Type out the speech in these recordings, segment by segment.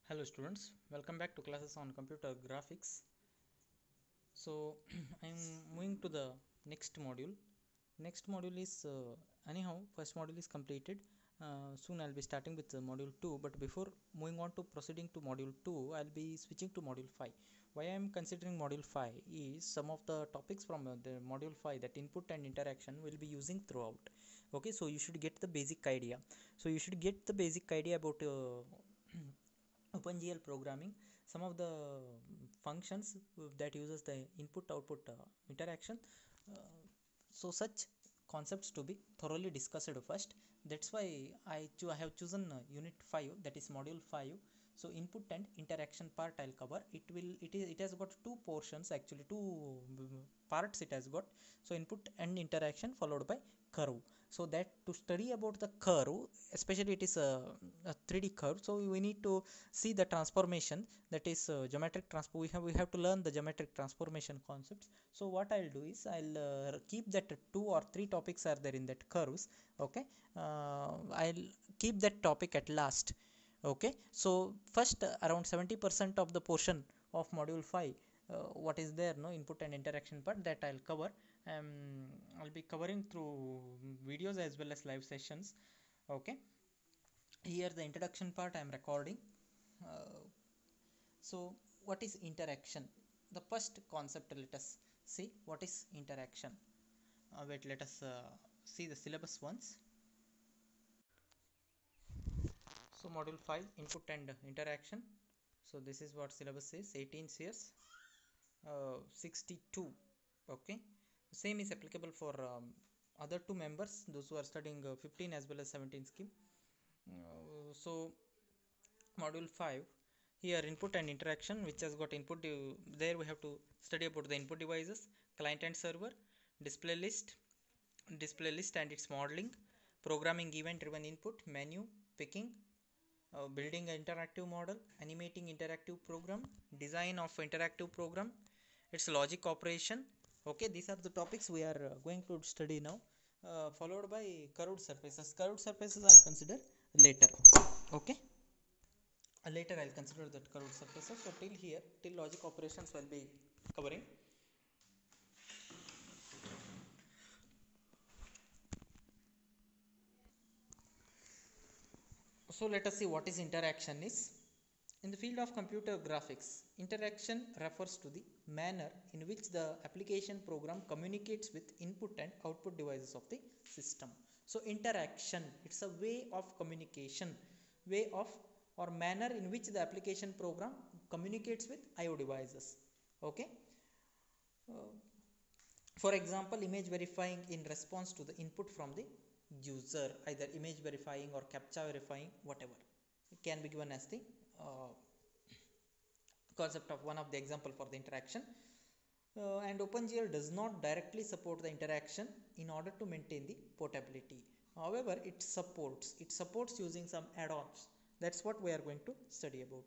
Hello students, welcome back to classes on computer graphics. So I'm moving to the next module. Next module is anyhow first module is completed. Soon I'll be starting with module 2, but before moving on to proceeding to module 2, I'll be switching to module 5. Why I'm considering module 5 is some of the topics from the module 5, that input and interaction, will be using throughout. Okay, so you should get the basic idea. So you should get the basic idea about OpenGL programming, some of the functions that uses the input output interaction. uh, so such concepts to be thoroughly discussed first. That's why I have chosen unit 5, that is module 5. So input and interaction part I'll cover. It has got two portions, actually two parts it has got. So input and interaction followed by curve. So that to study about the curve, especially it is a 3D curve, so we need to see the transformation, that is geometric transform. We have to learn the geometric transformation concepts. So what I'll do is I'll keep that two or three topics are there in that curves. Okay, I'll keep that topic at last. Okay, so first around 70% of the portion of module 5, what is there, no, input and interaction part, that I'll cover. um, I'll be covering through videos as well as live sessions. Okay, here the introduction part I'm recording. uh, so what is interaction? The first concept, let us see what is interaction. Wait, let us see the syllabus once. So module 5, input and interaction. So this is what syllabus is, 18 years, 62. Okay, same is applicable for other two members, those who are studying 15 as well as 17 scheme. So module 5, here input and interaction, which has got input there we have to study about the input devices, client and server, display list, and its modeling, programming event driven input, menu, picking, building an interactive model, animating interactive program, design of interactive program, its logic operation. Okay, these are the topics we are going to study now. Followed by curved surfaces. Curved surfaces I'll consider later. Okay, later I'll consider that curved surfaces. So till here, till logic operations will be covering. So let us see what is interaction is. In the field of computer graphics, interaction refers to the manner in which the application program communicates with input and output devices of the system. So interaction, it's a way of communication, way of or manner in which the application program communicates with IO devices. Okay, uh, for example, image verifying in response to the input from the user, either image verifying or captcha verifying, whatever, it can be given as the uh, concept of one of the example for the interaction. And OpenGL does not directly support the interaction in order to maintain the portability. However, it supports using some add-ons. That's what we are going to study about.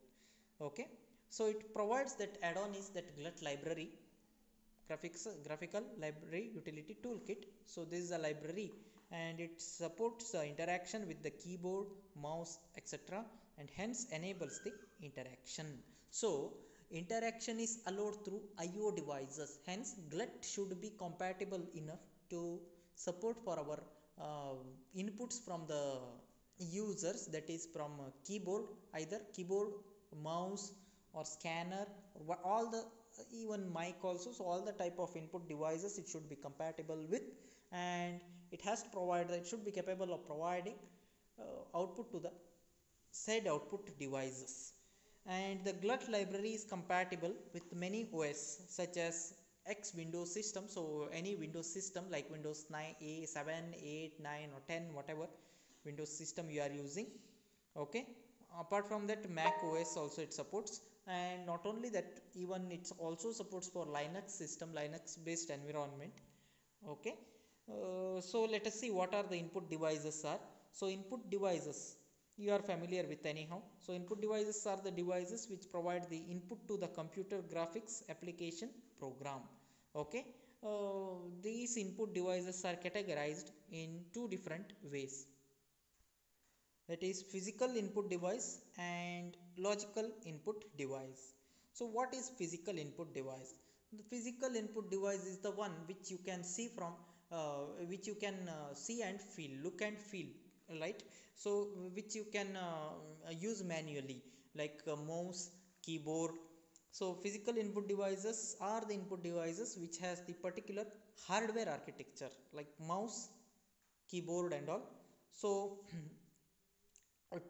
Okay, so it provides that add-on is that glut library, graphical library utility toolkit. So this is a library and it supports interaction with the keyboard, mouse, etc., and hence enables the interaction. So interaction is allowed through IO devices, hence glut should be compatible enough to support for our uh, inputs from the users, that is from keyboard, either keyboard, mouse, or scanner, or all the even mic also. So all the type of input devices it should be compatible with, and it has to provide, it should be capable of providing output to the said output devices. And the glut library is compatible with many OS such as X Windows system. So any Windows system like Windows 9, A, 7, 8, 9 or 10, whatever Windows system you are using. Okay, apart from that, Mac OS also it supports. And not only that, even it also supports for Linux system, Linux based environment. Okay, so let us see what are the input devices are. So input devices you are familiar with anyhow. So input devices are the devices which provide the input to the computer graphics application program. Okay, these input devices are categorized in two different ways, that is physical input device and Logical input device. So what is physical input device? The physical input device is the one which you can see from which you can see and feel, look and feel, right? So which you can use manually, like mouse, keyboard. So physical input devices are the input devices which has the particular hardware architecture, like mouse, keyboard and all. So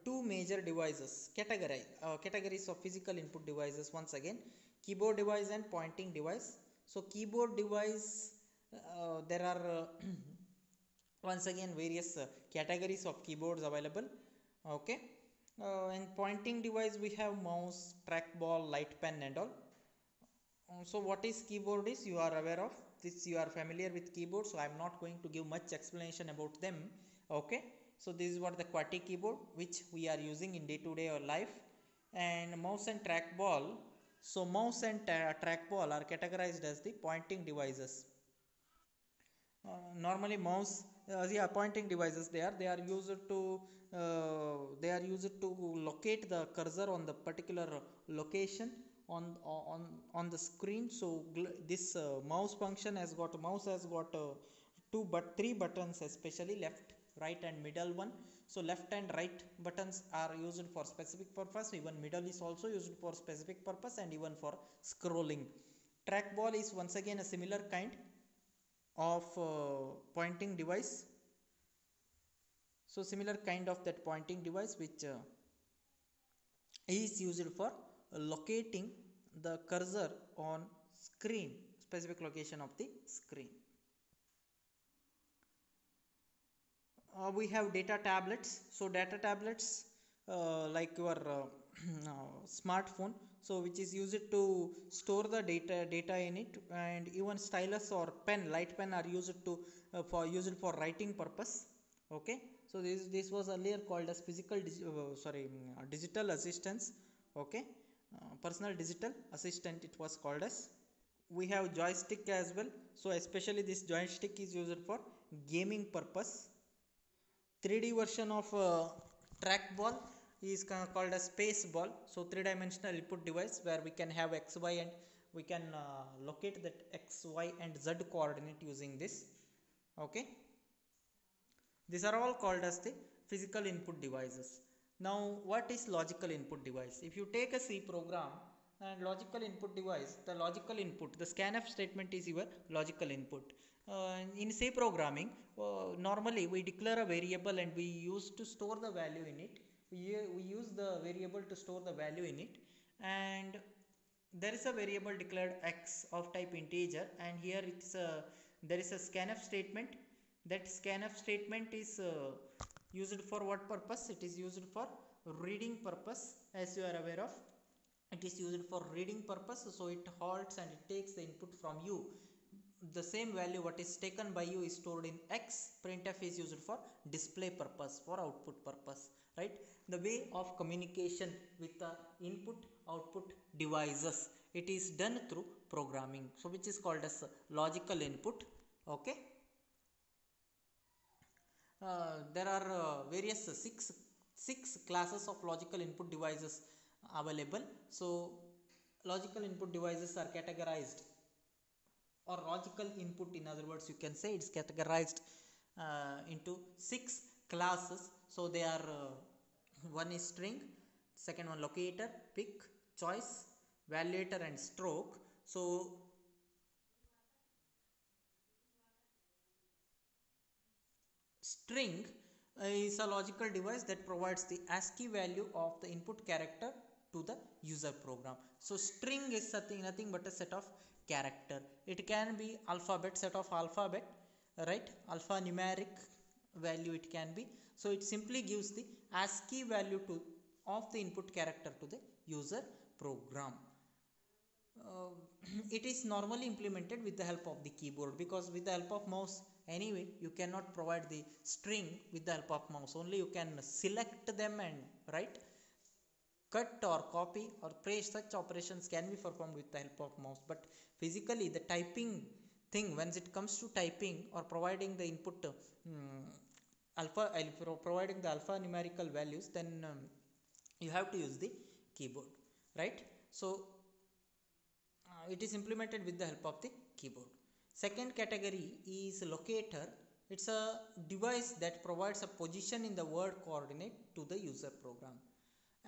two major devices categories of physical input devices. Once again, keyboard device and pointing device. So keyboard device, there are once again various categories of keyboards available. Okay. And pointing device, we have mouse, trackball, light pen and all. So what is keyboard is, you are aware of this, you are familiar with keyboard, so I am not going to give much explanation about them. Okay. So this is what the QWERTY keyboard which we are using in day to day life. And mouse and trackball. So mouse and trackball are categorized as the pointing devices. Normally mouse, yeah, pointing devices, they are used to locate the cursor on the particular location on on the screen. So this mouse has got two but three buttons, especially left, right and middle one. So left and right buttons are used for specific purpose, even middle is also used for specific purpose, and even for scrolling. Trackball is once again a similar kind of pointing device. So similar kind of that pointing device which is used for locating the cursor on screen, specific location of the screen. We have data tablets. So data tablets, like your smartphone, so which is used to store the data in it. And even stylus or pen, light pen, are used to for writing purpose. Okay. So this was earlier called as digital assistance. Okay. Personal digital assistant it was called as. We have joystick as well. So especially this joystick is used for gaming purpose. 3D version of trackball is called as space ball. So three dimensional input device where we can have x, y, and we can locate that x, y, and z coordinate using this. Okay. These are all called as the physical input devices. Now, what is logical input device? If you take a C program and logical input device, the logical input, the scanf statement is your logical input. In C programming, normally we declare a variable and we use to store the value in it. We use the variable to store the value in it, and there is a variable declared x of type integer, and here it's a, there is a scanf statement. That scanf statement is used for what purpose? It is used for reading purpose, as you are aware of. It is used for reading purpose. So it halts and it takes the input from you. The same value what is taken by you is stored in x. Printf is used for display purpose, for output purpose, right? The way of communication with the input output devices, it is done through programming, so which is called as logical input. Okay. There are various six classes of logical input devices available. So logical input devices are categorized, or logical input, in other words you can say, it's categorized into six classes. So they are one is string, second one locator, pick, choice, validator and stroke. So string is a logical device that provides the ASCII value of the input character to the user program. So string is nothing but a set of character. It can be alphabet, set of alphabet, right? Alphanumeric value it can be. So it simply gives the ASCII value to of the input character to the user program. uh, it is normally implemented with the help of the keyboard, because with the help of mouse anyway you cannot provide the string with the help of mouse. Only you can select them and write, cut or copy or paste. Such operations can be performed with the help of mouse, but physically the typing thing, when it comes to typing or providing the input, providing the alpha numerical values, then you have to use the keyboard, right? So it is implemented with the help of the keyboard. Second category is locator. It's a device that provides a position in the word coordinate to the user program,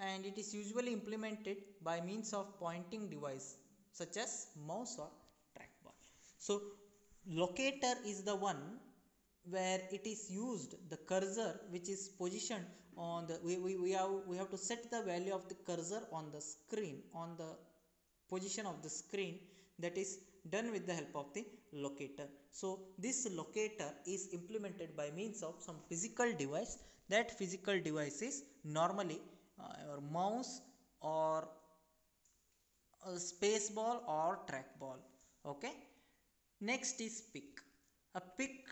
and it is usually implemented by means of pointing device such as mouse or trackball. So locator is the one where it is used the cursor which is positioned on the we have to set the value of the cursor on the screen, on the position of the screen, that is done with the help of the locator. So this locator is implemented by means of some physical device. That physical device is normally your mouse or a space ball or trackball. Okay. Next is pick. A pick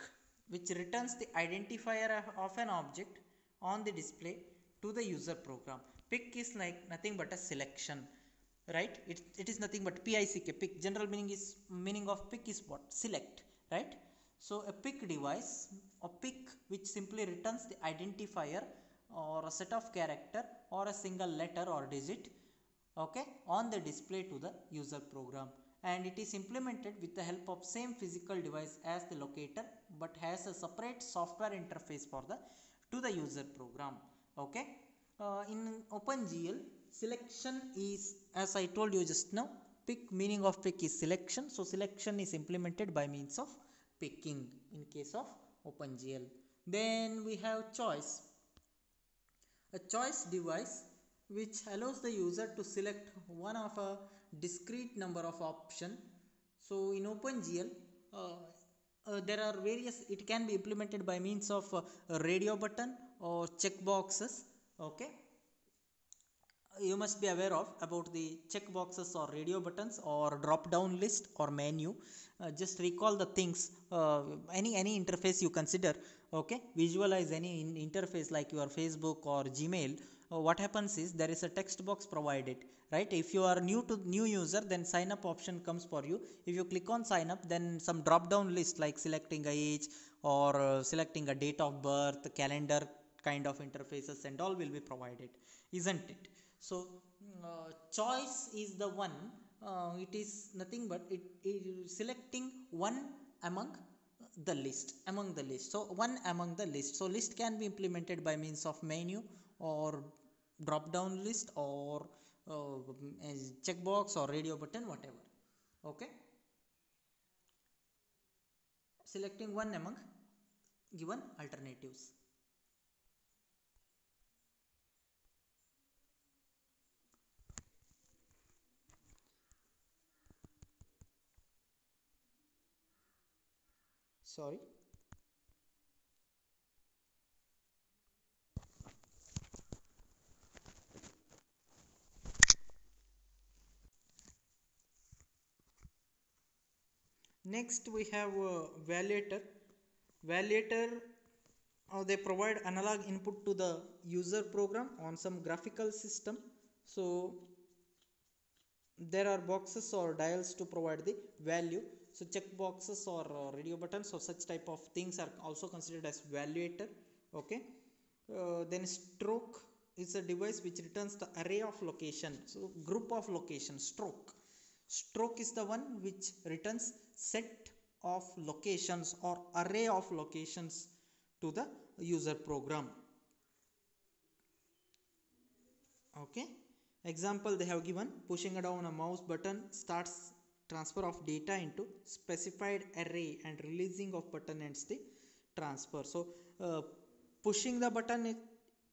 which returns the identifier of an object on the display to the user program. Pick is like nothing but a selection, right? It is nothing but pick. Pick general meaning of pick is what? Select, right? So a pick device, a pick which simply returns the identifier or a set of character or a single letter or digit, okay, on the display to the user program, and it is implemented with the help of same physical device as the locator but has a separate software interface for the to the user program. Okay. In OpenGL, selection is, as I told you just now, pick meaning of pick is selection, so selection is implemented by means of picking in case of OpenGL. Then we have choice. A choice device which allows the user to select one of a discrete number of options. So in OpenGL, there are various, it can be implemented by means of a radio button or check boxes. Okay. You must be aware of about the check boxes or radio buttons or drop down list or menu. Just recall the things, any interface you consider. Okay, visualize any interface like your Facebook or Gmail. What happens is there is a text box provided, right? If you are new user, then sign up option comes for you. If you click on sign up, then some drop down list like selecting a age or selecting a date of birth, calendar kind of interfaces and all will be provided, isn't it? So choice is the one, it is nothing but it is selecting one among the list, so one among the list. So list can be implemented by means of menu or drop down list or checkbox or radio button, whatever. Okay. Selecting one among given alternatives. Sorry. Next we have validator. Validator, they provide analog input to the user program on some graphical system. So there are boxes or dials to provide the value. So check boxes or radio buttons or such type of things are also considered as validator. Okay. Then stroke is a device which returns the array of location, so group of location. Stroke is the one which returns set of locations or array of locations to the user program. Okay. Example they have given: pushing down a mouse button starts transfer of data into specified array and releasing of button ends the transfer. So pushing the button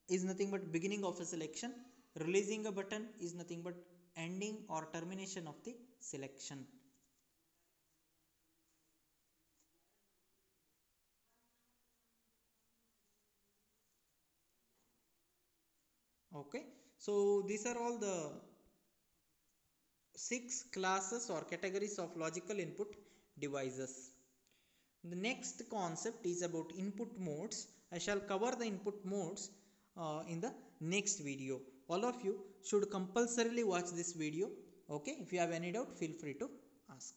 is nothing but beginning of a selection. Releasing a button is nothing but ending or termination of the selection. Okay. So these are all the 6 classes or categories of logical input devices. The next concept is about input modes. I shall cover the input modes in the next video. All of you should compulsorily watch this video. Okay. If you have any doubt, feel free to ask.